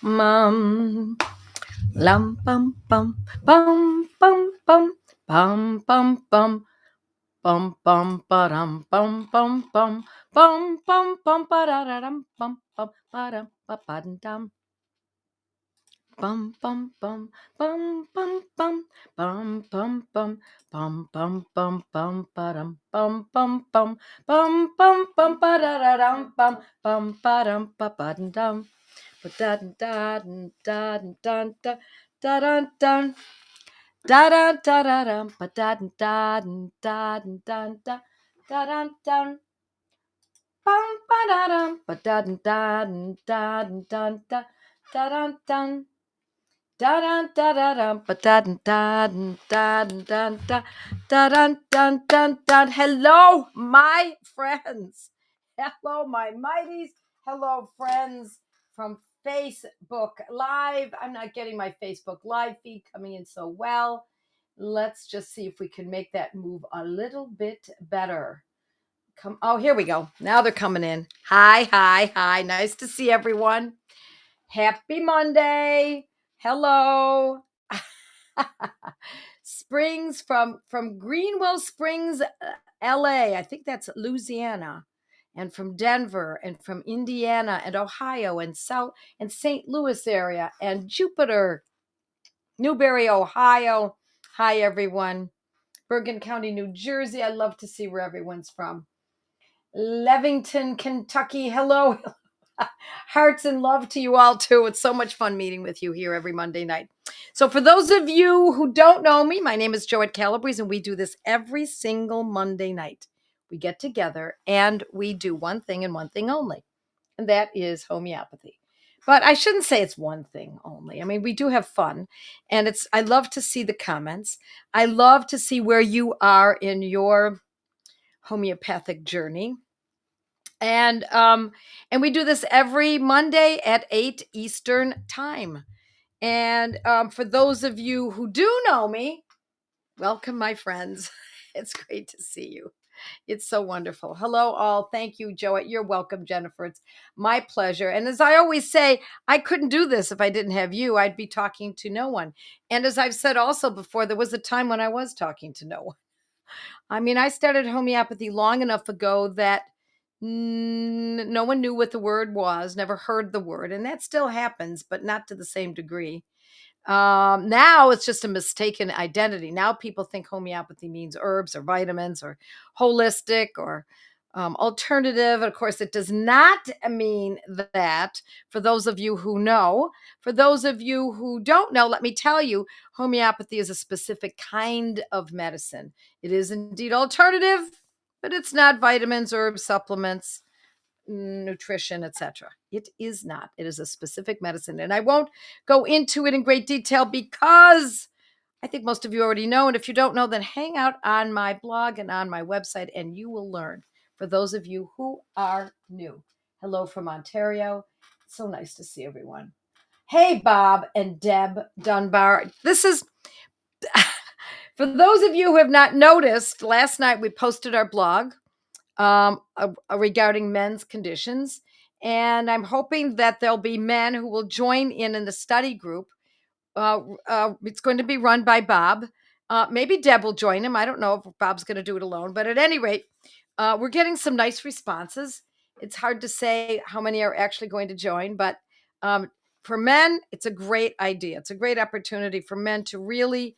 Mum. Lum bum bum bum bum bum bum bum bum bum bum ba-dum bum bum bum bum bum bum ba-da-da-dum bum bum ba-dum ba-ba-dum bum bum bum bum bum bum bum bum bum bum bum bum bum ba-dum bum bum bum bum bum bum ba-da-da-dum bum bum ba-dum ba-ba-dum ba-da-da-da-da-da-da da-da-da. Da da da da da ba da da da da da da da da bum ba da da ba da da da da da da da da da da da da da ba da da da da da da da. Hello, my friends. Hello, my mighties. Hello, friends from Facebook Live. I'm not getting my Facebook Live feed coming in so well. Let's just see if we can make that move a little bit better. Come, oh, here we go. Now they're coming in. Hi, hi, hi. Nice to see everyone. Happy Monday. Hello. Springs from Greenwell Springs, LA. I think that's Louisiana. And from Denver and from Indiana and Ohio and South and St. Louis area and Jupiter, Newberry, Ohio. Hi everyone. Bergen County, New Jersey. I love to see where everyone's from. Levington, Kentucky. Hello. Hearts and love to you all too. It's so much fun meeting with you here every Monday night. So for those of you who don't know me, my name is Joette Calabrese and we do this every single Monday night. We get together and we do one thing and one thing only, and that is homeopathy. But I shouldn't say it's one thing only. I mean, we do have fun, and I love to see the comments. I love to see where you are in your homeopathic journey. And we do this every Monday at 8 Eastern time. And for those of you who do know me, welcome, my friends. It's great to see you. It's so wonderful. Hello, all. Thank you, Joette. You're welcome, Jennifer. It's my pleasure. And as I always say, I couldn't do this if I didn't have you. I'd be talking to no one. And as I've said also before, there was a time when I was talking to no one. I mean, I started homeopathy long enough ago that no one knew what the word was, never heard the word. And that still happens, but not to the same degree. Now it's just a mistaken identity. Now people think homeopathy means herbs or vitamins or holistic or alternative. Of course, it does not mean that. For those of you who know, for those of you who don't know, let me tell you, homeopathy is a specific kind of medicine. It is indeed alternative, but it's not vitamins, herbs, supplements, nutrition, etc. It is not. It is a specific medicine. And I won't go into it in great detail because I think most of you already know. And if you don't know, then hang out on my blog and on my website and you will learn. For those of you who are new, hello from Ontario. So nice to see everyone. Hey, Bob and Deb Dunbar. This is for those of you who have not noticed, last night we posted our blog regarding men's conditions. And I'm hoping that there'll be men who will join in the study group. It's going to be run by Bob. Maybe Deb will join him. I don't know if Bob's going to do it alone. But at any rate, we're getting some nice responses. It's hard to say how many are actually going to join. But for men, it's a great idea. It's a great opportunity for men to really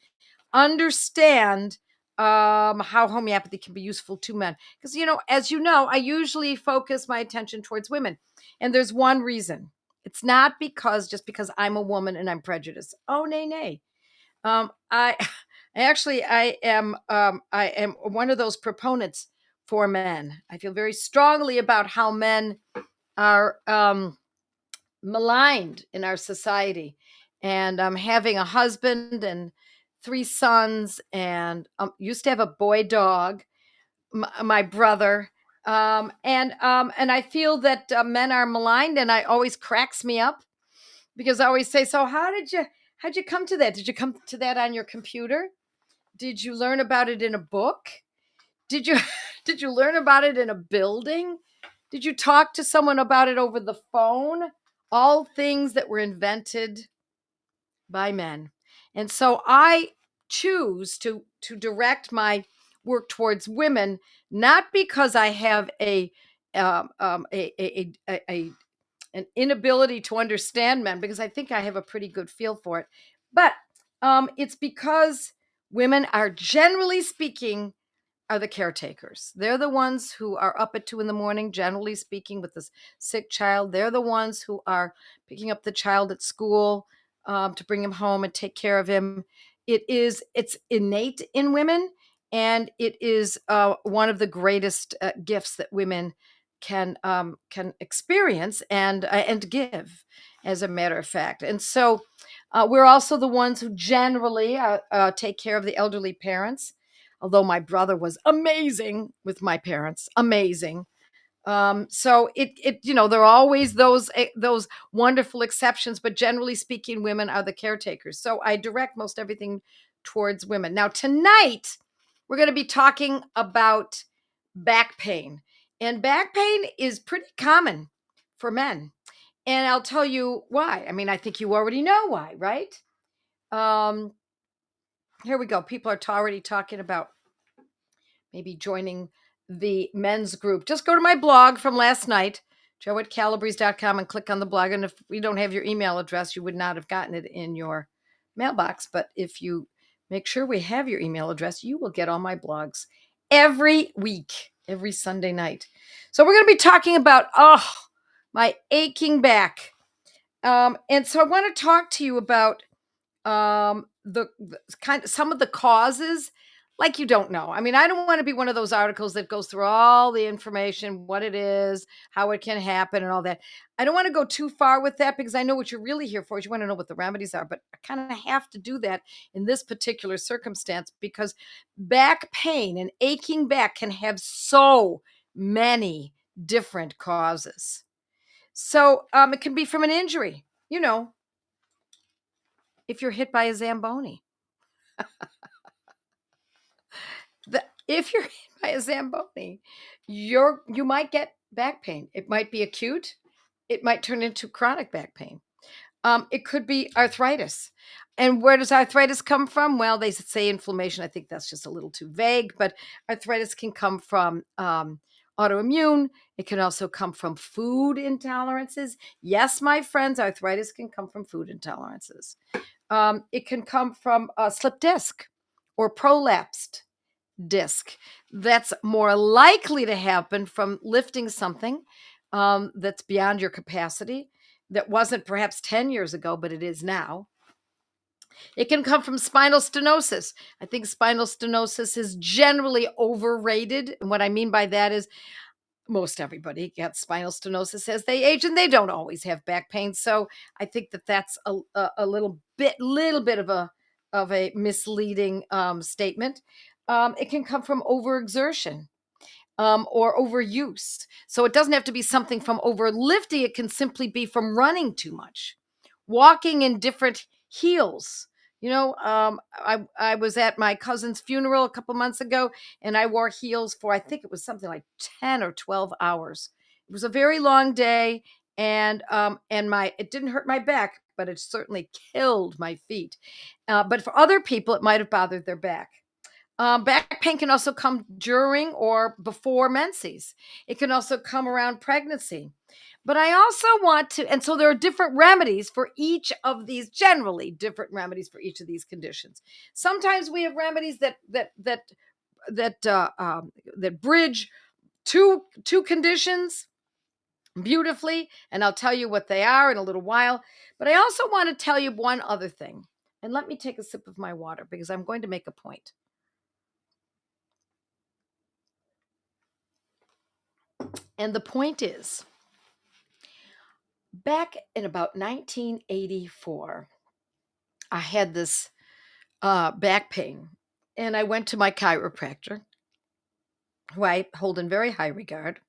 understand how homeopathy can be useful to men. Because, as you know, I usually focus my attention towards women. And there's one reason. It's not just because I'm a woman and I'm prejudiced. Oh, nay, nay. I I am one of those proponents for men. I feel very strongly about how men are maligned in our society. And having a husband and three sons, and used to have a boy dog, my brother. And I feel that men are maligned, and I always cracks me up because I always say, "So how'd you come to that? Did you come to that on your computer? Did you learn about it in a book? Did you did you learn about it in a building? Did you talk to someone about it over the phone? all things that were invented by men. And so I choose to direct my work towards women, not because I have a an inability to understand men, because I think I have a pretty good feel for it, but it's because women are, generally speaking, are the caretakers. They're the ones who are up at 2 in the morning, generally speaking, with this sick child. They're the ones who are picking up the child at school, to bring him home and take care of him. It's innate in women, and it is one of the greatest gifts that women can experience and give, as a matter of fact. And so we're also the ones who generally take care of the elderly parents, although my brother was amazing with my parents, amazing. So there are always those wonderful exceptions, but generally speaking, women are the caretakers. So I direct most everything towards women. Now tonight we're going to be talking about back pain, and back pain is pretty common for men, and I'll tell you why. I mean, I think you already know why, right? Um, Here we go. People are already talking about maybe joining the men's group. Just go to my blog from last night, joettecalabrese.com, and click on the blog. And if we don't have your email address, you would not have gotten it in your mailbox. But if you make sure we have your email address, you will get all my blogs every week, every Sunday night. So we're going to be talking about, my aching back. And so I want to talk to you about the kind of some of the causes, like, you don't know. I mean, I don't want to be one of those articles that goes through all the information, what it is, how it can happen, and all that. I don't want to go too far with that, because I know what you're really here for is you want to know what the remedies are, but I kind of have to do that in this particular circumstance, because back pain and aching back can have so many different causes. So it can be from an injury, if you're hit by a Zamboni. If you're hit by a Zamboni, you might get back pain. It might be acute. It might turn into chronic back pain. It could be arthritis. And where does arthritis come from? Well, they say inflammation. I think that's just a little too vague, but arthritis can come from autoimmune. It can also come from food intolerances. Yes, my friends, arthritis can come from food intolerances. It can come from a slip disc or prolapsed disc. That's more likely to happen from lifting something that's beyond your capacity, that wasn't perhaps 10 years ago, but it is now. It can come from spinal stenosis. I think spinal stenosis is generally overrated. And what I mean by that is most everybody gets spinal stenosis as they age, and they don't always have back pain. So I think that that's a little bit of a misleading statement. It can come from overexertion, or overuse. So it doesn't have to be something from overlifting. It can simply be from running too much, walking in different heels. I was at my cousin's funeral a couple months ago, and I wore heels for, I think it was something like 10 or 12 hours. It was a very long day, and my it didn't hurt my back, but it certainly killed my feet. But for other people, it might have bothered their back. Back pain can also come during or before menses. It can also come around pregnancy. But I also want to, and so there are different remedies for each of these, generally different remedies for each of these conditions. Sometimes we have remedies that bridge two conditions beautifully, and I'll tell you what they are in a little while. But I also want to tell you one other thing. And let me take a sip of my water, because I'm going to make a point. And the point is, back in about 1984, I had this back pain, and I went to my chiropractor, who I hold in very high regard.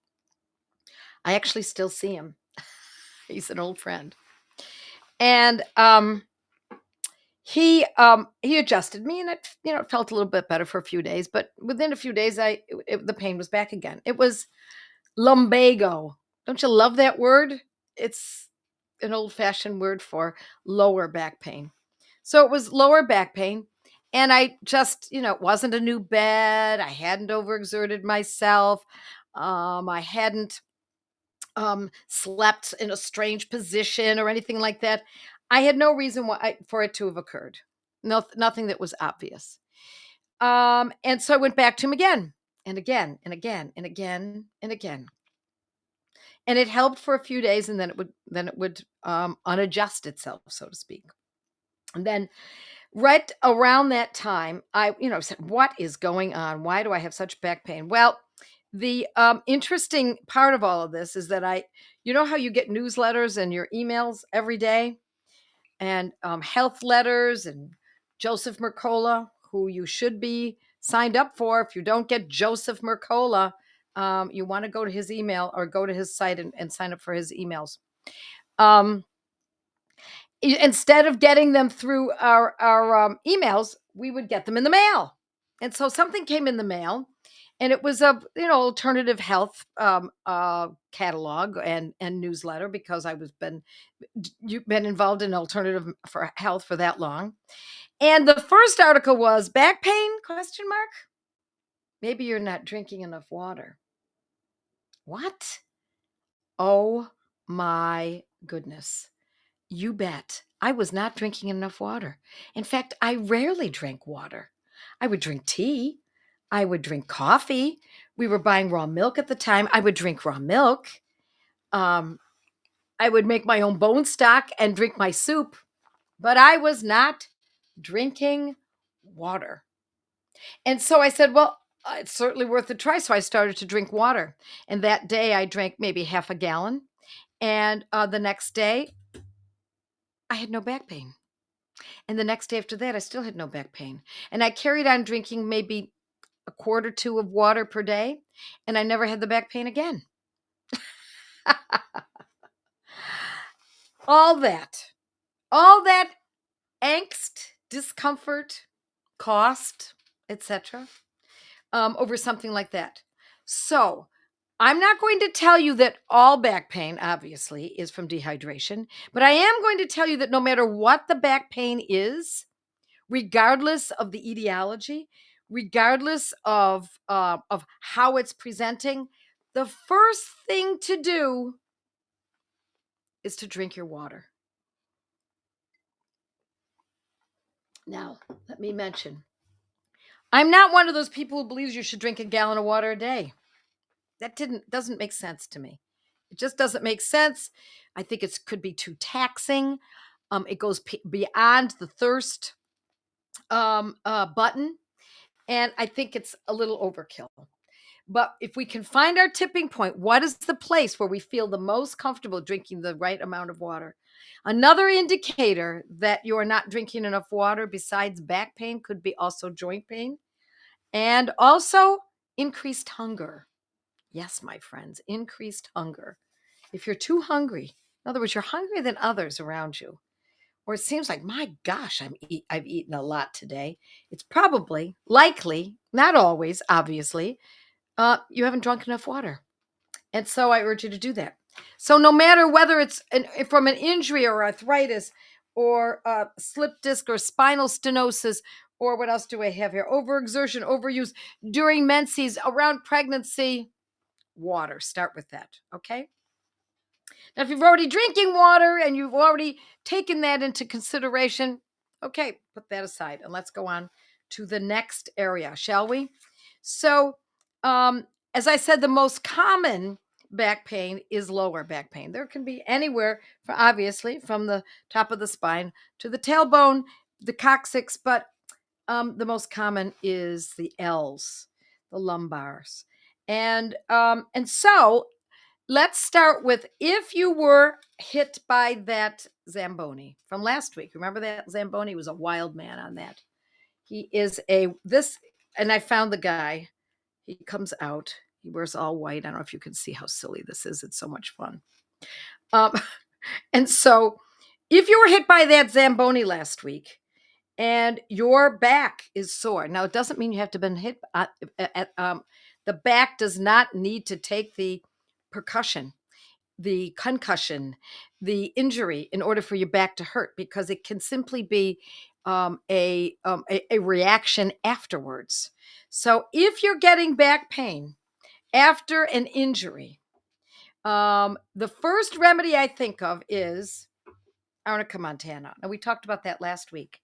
I actually still see him. He's an old friend. And he adjusted me, and it felt a little bit better for a few days, but within a few days the pain was back again. It was lumbago. Don't you love that word? It's an old-fashioned word for lower back pain. So it was lower back pain. And I just, it wasn't a new bed. I hadn't overexerted myself. I hadn't slept in a strange position or anything like that. I had no reason for it to have occurred. No, nothing that was obvious. And so I went back to him again and again and again and again and again. And it helped for a few days, and then it would unadjust itself, so to speak. And then right around that time, I said, "What is going on? Why do I have such back pain?" Well, the interesting part of all of this is that you know how you get newsletters and your emails every day, and health letters, and Joseph Mercola, who you should be signed up for. If you don't get Joseph Mercola, you want to go to his email or go to his site and sign up for his emails. Um, Instead of getting them through our emails, we would get them in the mail. And so something came in the mail, and it was a alternative health catalog and newsletter, because you've been involved in alternative for health for that long. And the first article was back pain question mark. Maybe you're not drinking enough water. What? Oh my goodness. You bet. I was not drinking enough water. In fact, I rarely drank water. I would drink tea. I would drink coffee. We were buying raw milk at the time. I would drink raw milk. Um, I would make my own bone stock and drink my soup, but I was not drinking water. And so I said, well, it's certainly worth a try. So I started to drink water. And that day I drank maybe half a gallon. And the next day, I had no back pain. And the next day after that, I still had no back pain. And I carried on drinking maybe a quart or two of water per day, and I never had the back pain again. all that, all that angst, discomfort, cost, etc., over something like that. So I'm not going to tell you that all back pain, obviously, is from dehydration, but I am going to tell you that no matter what the back pain is, regardless of the etiology, regardless of how it's presenting, the first thing to do is to drink your water. Now, let me mention, I'm not one of those people who believes you should drink a gallon of water a day. That doesn't make sense to me. It just doesn't make sense. I think it could be too taxing. It goes beyond the thirst button, and I think it's a little overkill. But if we can find our tipping point, what is the place where we feel the most comfortable drinking the right amount of water? Another indicator that you are not drinking enough water besides back pain could be also joint pain, and also increased hunger. Yes, my friends, increased hunger. If you're too hungry, in other words, you're hungrier than others around you, or it seems like, my gosh, I've eaten a lot today. It's probably, likely, not always, obviously, you haven't drunk enough water. And so I urge you to do that. So no matter whether it's from an injury or arthritis or slip disc or spinal stenosis, or what else do I have here? Overexertion, overuse during menses, around pregnancy, water. Start with that. Okay. Now, if you've already drinking water and you've already taken that into consideration, okay, put that aside and let's go on to the next area, shall we? So, um, as I said, the most common back pain is lower back pain. There can be anywhere, obviously, from the top of the spine to the tailbone, the coccyx, but the most common is the L's, the lumbars, and so let's start with, if you were hit by that Zamboni from last week. Remember that Zamboni was a wild man on that. He is and I found the guy. He comes out. He wears all white. I don't know if you can see how silly this is. It's so much fun. Um, and so, if you were hit by that Zamboni last week and your back is sore, now it doesn't mean you have to been hit. The back does not need to take the percussion. the concussion, the injury in order for your back to hurt, because it can simply be a reaction afterwards. So if you're getting back pain after an injury, the first remedy I think of is Arnica montana. And we talked about that last week.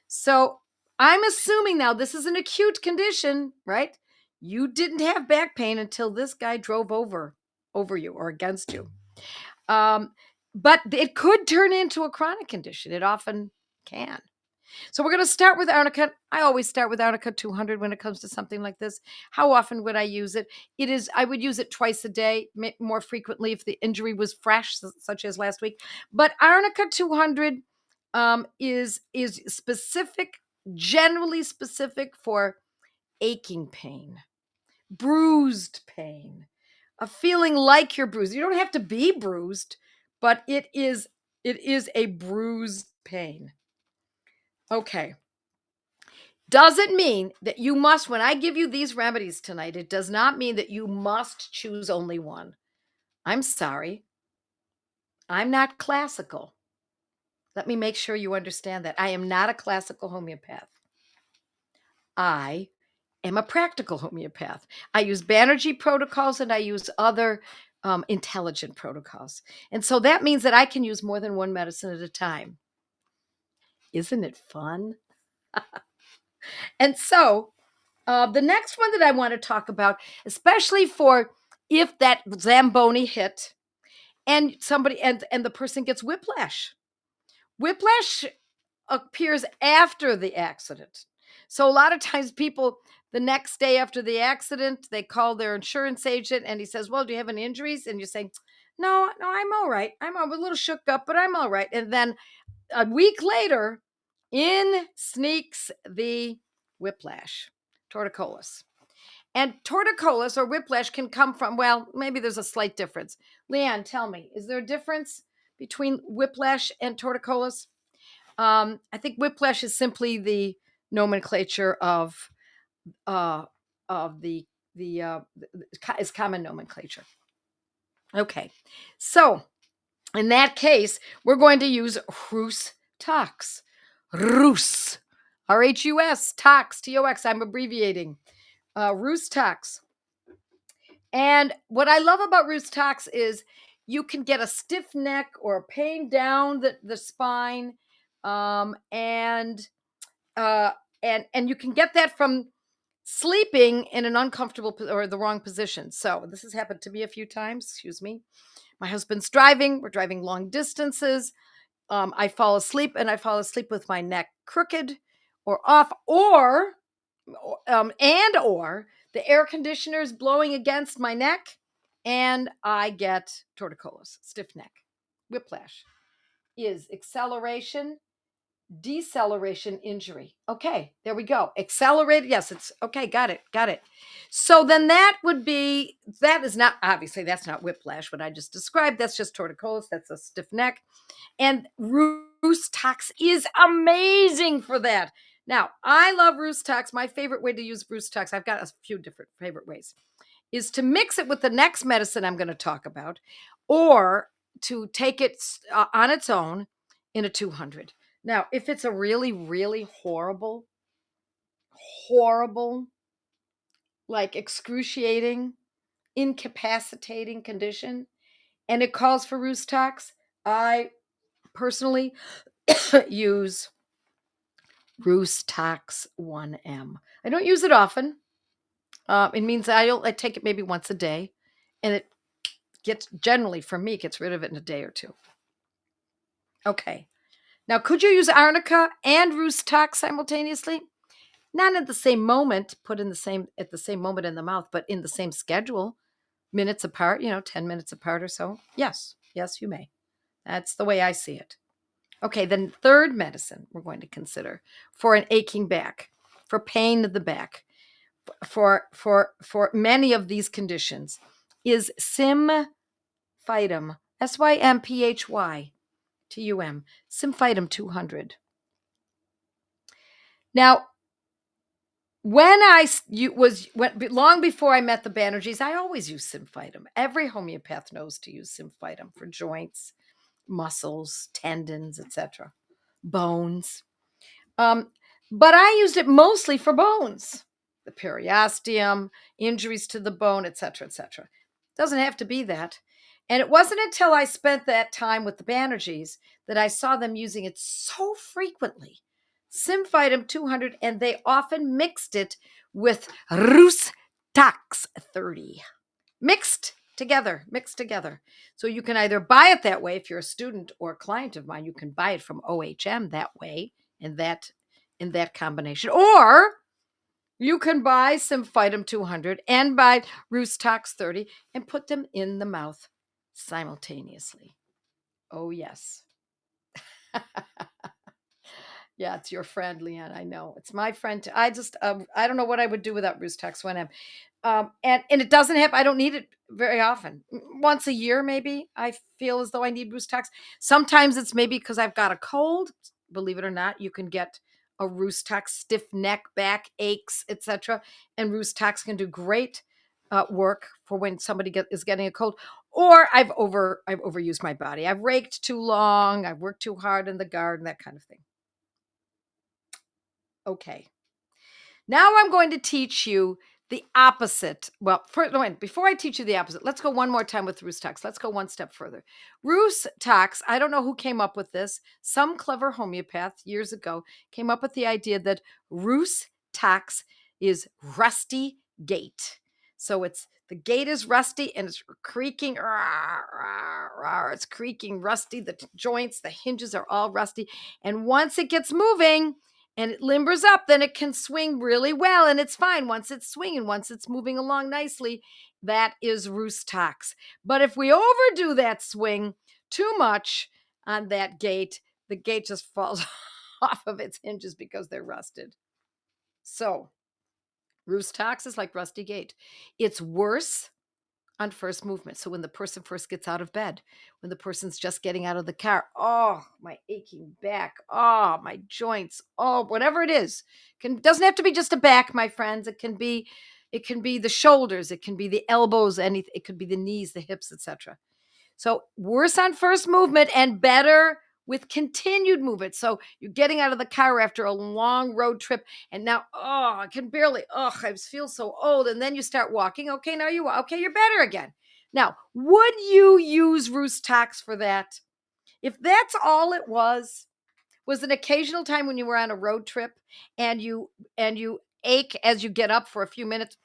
So I'm assuming now this is an acute condition, right? You didn't have back pain until this guy drove over you or against you. But it could turn into a chronic condition. It often can. So we're going to start with Arnica. I always start with Arnica 200 when it comes to something like this. How often would I use it? I would use it twice a day, more frequently if the injury was fresh, such as last week. But Arnica 200 is specific, generally specific for aching pain, bruised pain, a feeling like you're bruised. You don't have to be bruised, but it is a bruised pain. Okay. Does it mean that you must, when I give you these remedies tonight, it does not mean that you must choose only one. I'm sorry. I'm not classical. Let me make sure you understand that. I am not a classical homeopath. I am a practical homeopath. I use Banerjee protocols and I use other intelligent protocols. And so that means that I can use more than one medicine at a time. Isn't it fun? And so the next one that I want to talk about, especially for if that Zamboni hit and somebody and the person gets whiplash. Whiplash appears after the accident. So a lot of times people the next day after the accident, they call their insurance agent and he says, "Well, do you have any injuries?" And you say, "No, I'm all right. I'm a little shook up, but I'm all right." And then a week later, in sneaks the whiplash, torticollis. And torticollis or whiplash can come from, well, maybe there's a slight difference. Leanne, tell me, is there a difference between whiplash and torticollis? I think whiplash is simply the nomenclature uh, of the is common nomenclature. Okay, so in that case, we're going to use Rhus tox. Rhus, R-H-U-S, tox, T-O-X. I'm abbreviating. Rhus tox. And what I love about Rhus tox is you can get a stiff neck or a pain down the spine, and you can get that from sleeping in an uncomfortable or the wrong position. So this has happened to me a few times. Excuse me. My husband's driving. We're driving long distances. I fall asleep, and I fall asleep with my neck crooked or off, or the air conditioner is blowing against my neck, and I get torticollis, stiff neck. Whiplash is acceleration, deceleration injury. Okay, there we go. Accelerated. Yes, it's okay. Got it. So then that is not, obviously that's not whiplash, what I just described. That's just torticollis. That's a stiff neck. And Rhus tox is amazing for that. Now, I love Rhus tox. My favorite way to use Rhus tox, I've got a few different favorite ways, is to mix it with the next medicine I'm going to talk about, or to take it on its own in a 200. Now, if it's a really, really horrible, like excruciating, incapacitating condition, and it calls for Rhus tox, I personally use Rhus tox 1M. I don't use it often. It means I take it maybe once a day, and it generally for me gets rid of it in a day or two. Okay. Now, could you use arnica and Rhus tox simultaneously? Not at the same moment, at the same moment in the mouth, but in the same schedule, minutes apart, 10 minutes apart or so. Yes, you may. That's the way I see it. Okay, then third medicine we're going to consider for an aching back, for pain of the back, for many of these conditions is Symphytum, Symphytum, Symphytum 200. Now, long before I met the Banerjees, I always used Symphytum. Every homeopath knows to use Symphytum for joints, muscles, tendons, etc., bones. Um, but I used it mostly for bones, the periosteum, injuries to the bone, etc., etc. Doesn't have to be that. And it wasn't until I spent that time with the Banerjees that I saw them using it so frequently. Symphytum 200, and they often mixed it with Rus Tax 30. Mixed together. So you can either buy it that way if you're a student or a client of mine, you can buy it from OHM that way in that combination. Or you can buy Symphytum 200 and buy Roostox 30 and put them in the mouth simultaneously. Oh, yes. Yeah, it's your friend, Leanne. I know. It's my friend. I don't know what I would do without Roostox when I'm and it doesn't happen. I don't need it very often. Once a year, maybe. I feel as though I need Roostox. Sometimes it's maybe because I've got a cold. Believe it or not, you can get a Roostox, stiff neck, back aches, etc. And Roostox can do great work for when somebody is getting a cold. Or I've overused my body. I've raked too long. I've worked too hard in the garden. That kind of thing. Okay. Now I'm going to teach you the opposite. Well, before I teach you the opposite, let's go one more time with Roost Tox. Let's go one step further. Roost Tox, I don't know who came up with this. Some clever homeopath years ago came up with the idea that Roost Tox is rusty gate. So the gate is rusty and it's creaking. It's creaking rusty. The joints, the hinges are all rusty. And once it gets moving, and it limbers up, then it can swing really well and it's fine. Once it's swinging, once it's moving along nicely, that is Roost Tox. But if we overdo that swing too much on that gate, the gate just falls off of its hinges because they're rusted. So Roost Tox is like rusty gate. It's worse on first movement. So when the person first gets out of bed, when the person's just getting out of the car, oh, my aching back, oh, my joints, oh, whatever it is. Doesn't have to be just a back, my friends. It can be the shoulders, it can be the elbows, anything, it could be the knees, the hips, etc. So worse on first movement and better with continued movement. So you're getting out of the car after a long road trip and now, oh, I can barely, I feel so old. And then you start walking. Okay, now you're better again. Now, would you use Roost Tox for that? If that's all it was an occasional time when you were on a road trip and you ache as you get up for a few minutes,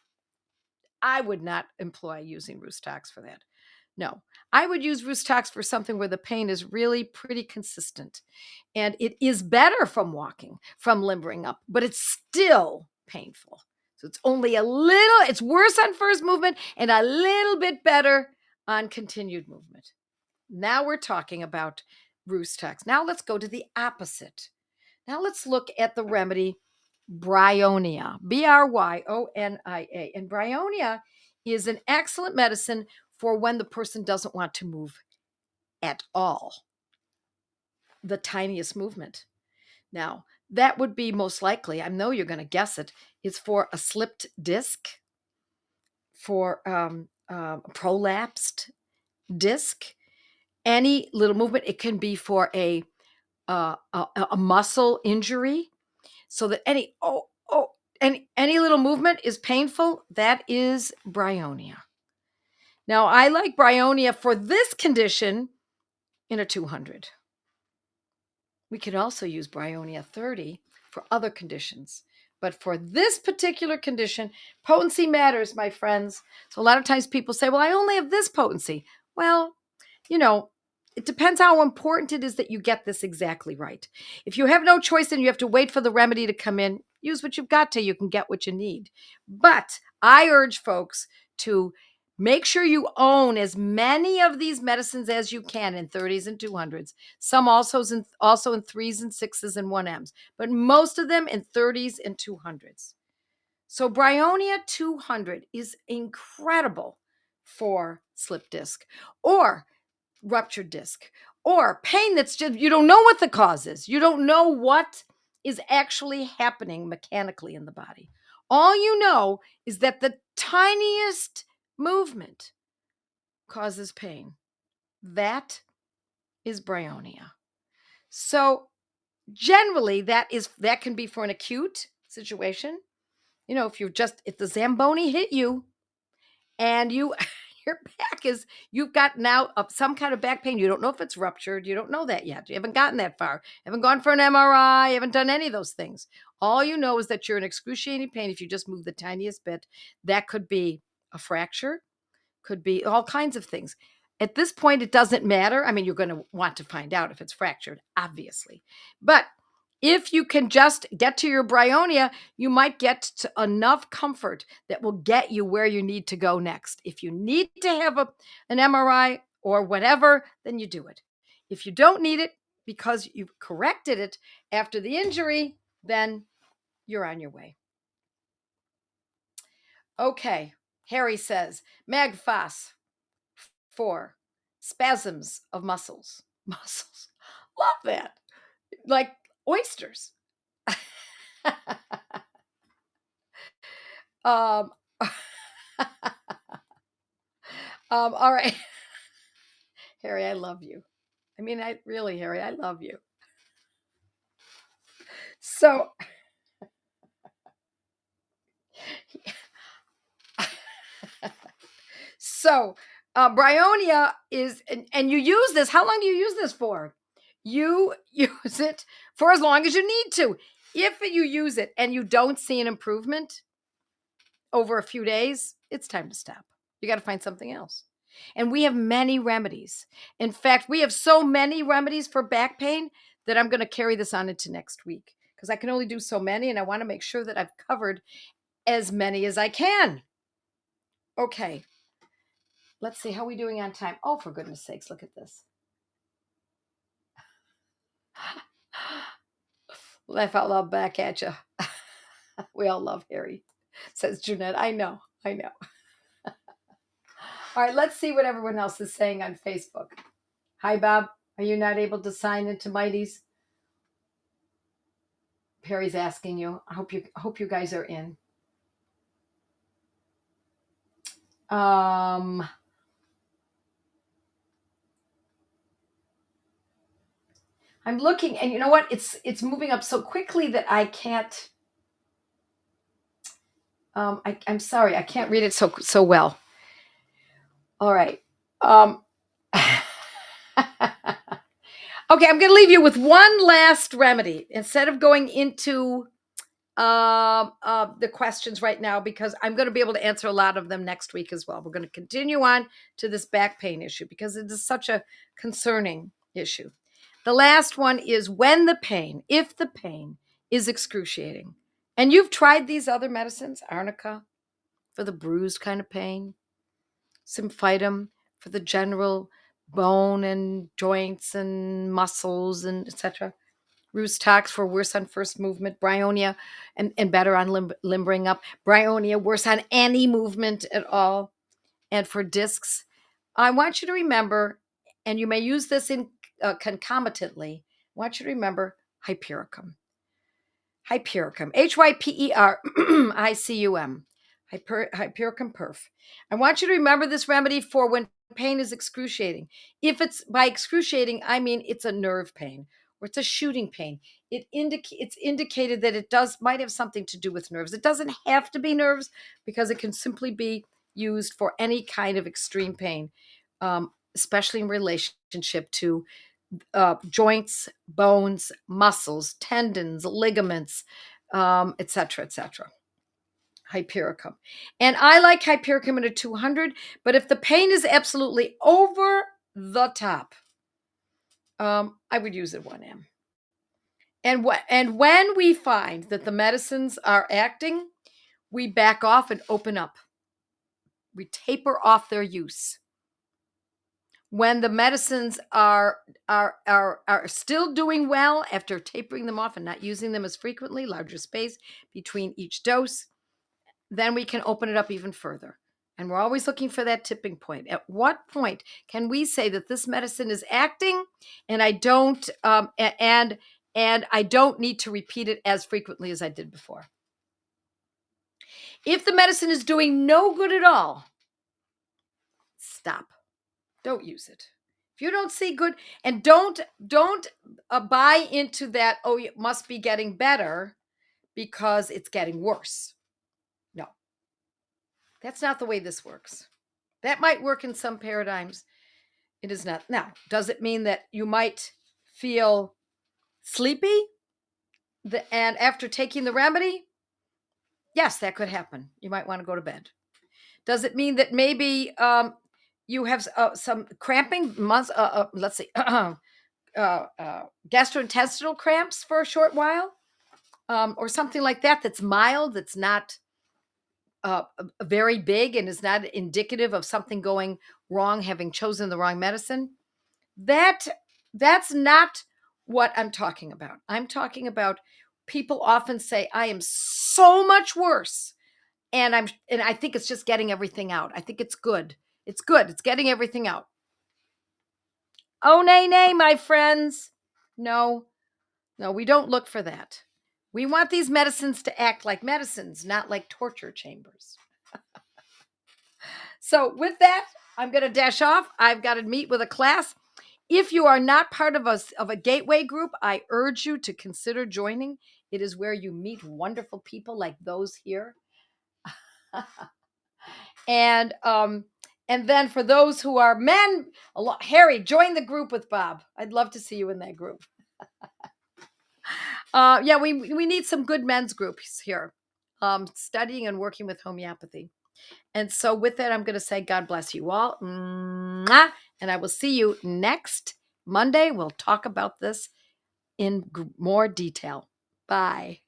I would not employ using Roost Tox for that. No, I would use Roost Tox for something where the pain is really pretty consistent and it is better from walking, from limbering up, but it's still painful. So it's only it's worse on first movement and a little bit better on continued movement. Now we're talking about Roost Tox. Now let's go to the opposite. Now let's look at the remedy Bryonia, Bryonia. And Bryonia is an excellent medicine for when the person doesn't want to move at all, the tiniest movement. Now, that would be most likely, I know you're going to guess it, it's for a slipped disc, for a prolapsed disc, any little movement. It can be for a muscle injury, so that any little movement is painful. That is Bryonia. Now, I like Bryonia for this condition in a 200. We could also use Bryonia 30 for other conditions. But for this particular condition, potency matters, my friends. So a lot of times people say, well, I only have this potency. Well, it depends how important it is that you get this exactly right. If you have no choice and you have to wait for the remedy to come in, use what you've got till you can get what you need. But I urge folks to make sure you own as many of these medicines as you can in 30s and 200s. Some also in 3s and 6s and 1Ms, but most of them in 30s and 200s. So Bryonia 200 is incredible for slip disc or ruptured disc or pain that's just, you don't know what the cause is. You don't know what is actually happening mechanically in the body. All you know is that the tiniest movement causes pain. That is bryonia. So generally that can be for an acute situation. If the Zamboni hit you and you your back is you've got now some kind of back pain. You don't know if it's ruptured. You don't know that yet. You haven't gotten that far. You haven't gone for an MRI. You haven't done any of those things. All you know is that you're in excruciating pain if you just move the tiniest bit. That could be a fracture, could be all kinds of things. At this point, it doesn't matter. I mean, you're going to want to find out if it's fractured, obviously. But if you can just get to your bryonia, you might get to enough comfort that will get you where you need to go next. If you need to have an MRI or whatever, then you do it. If you don't need it because you've corrected it after the injury, then you're on your way. Okay. Harry says, Magfas. 4, spasms of muscles. Muscles. Love that. Like oysters. um, all right. Harry, I love you. I mean, Harry, I love you. So, bryonia is, and you use this. How long do you use this for? You use it for as long as you need to. If you use it and you don't see an improvement over a few days, it's time to stop. You got to find something else. And we have many remedies. In fact, we have so many remedies for back pain that I'm going to carry this on into next week because I can only do so many and I want to make sure that I've covered as many as I can. Okay. Let's see. How are we doing on time? Oh, for goodness sakes, look at this. Laugh out loud back at you. We all love Harry, says Jeanette. I know. All right, let's see what everyone else is saying on Facebook. Hi, Bob. Are you not able to sign into Mighty's? Perry's asking you. I hope you guys are in. I'm looking, and you know what? It's moving up so quickly that I can't. I'm sorry, I can't read it so well. All right. Okay, I'm going to leave you with one last remedy instead of going into the questions right now because I'm going to be able to answer a lot of them next week as well. We're going to continue on to this back pain issue because it is such a concerning issue. The last one is if the pain is excruciating, and you've tried these other medicines, arnica for the bruised kind of pain, symphytum for the general bone and joints and muscles and etc. Roostox for worse on first movement, bryonia and better on limbering up, bryonia worse on any movement at all. And for discs, I want you to remember, and you may use this in concomitantly, I want you to remember hypericum. Hypericum, Hypericum, Hypericum perf. I want you to remember this remedy for when pain is excruciating. If it's by excruciating, I mean it's a nerve pain or it's a shooting pain. It's indicated that it might have something to do with nerves. It doesn't have to be nerves because it can simply be used for any kind of extreme pain, especially in relationship to joints, bones, muscles, tendons, ligaments, etc., etc. Hypericum. And I like hypericum at a 200, but if the pain is absolutely over the top, I would use it 1M. And when we find that the medicines are acting, we back off and open up. We taper off their use. When the medicines are still doing well after tapering them off and not using them as frequently, larger space between each dose, then we can open it up even further. And we're always looking for that tipping point. At what point can we say that this medicine is acting and I don't and I don't need to repeat it as frequently as I did before? If the medicine is doing no good at all, stop. Don't use it. If you don't see good, and don't buy into that, oh, it must be getting better because it's getting worse. No, that's not the way this works. That might work in some paradigms. It is not. Now, does it mean that you might feel sleepy and after taking the remedy? Yes, that could happen. You might want to go to bed. Does it mean that maybe you have some cramping? Let's see, gastrointestinal cramps for a short while, or something like that. That's mild. That's not very big and is not indicative of something going wrong. Having chosen the wrong medicine. That that's not what I'm talking about. I'm talking about people often say, I am so much worse. And I think it's just getting everything out. I think it's good. It's good. It's getting everything out. Oh, nay, nay, my friends. No, no, we don't look for that. We want these medicines to act like medicines, not like torture chambers. So, with that, I'm going to dash off. I've got to meet with a class. If you are not part of a gateway group, I urge you to consider joining. It is where you meet wonderful people like those here. and um and then for those who are men, Harry, join the group with Bob. I'd love to see you in that group. Yeah, we need some good men's groups here, studying and working with homeopathy. And so with that, I'm going to say God bless you all. Mwah! And I will see you next Monday. We'll talk about this in more detail. Bye.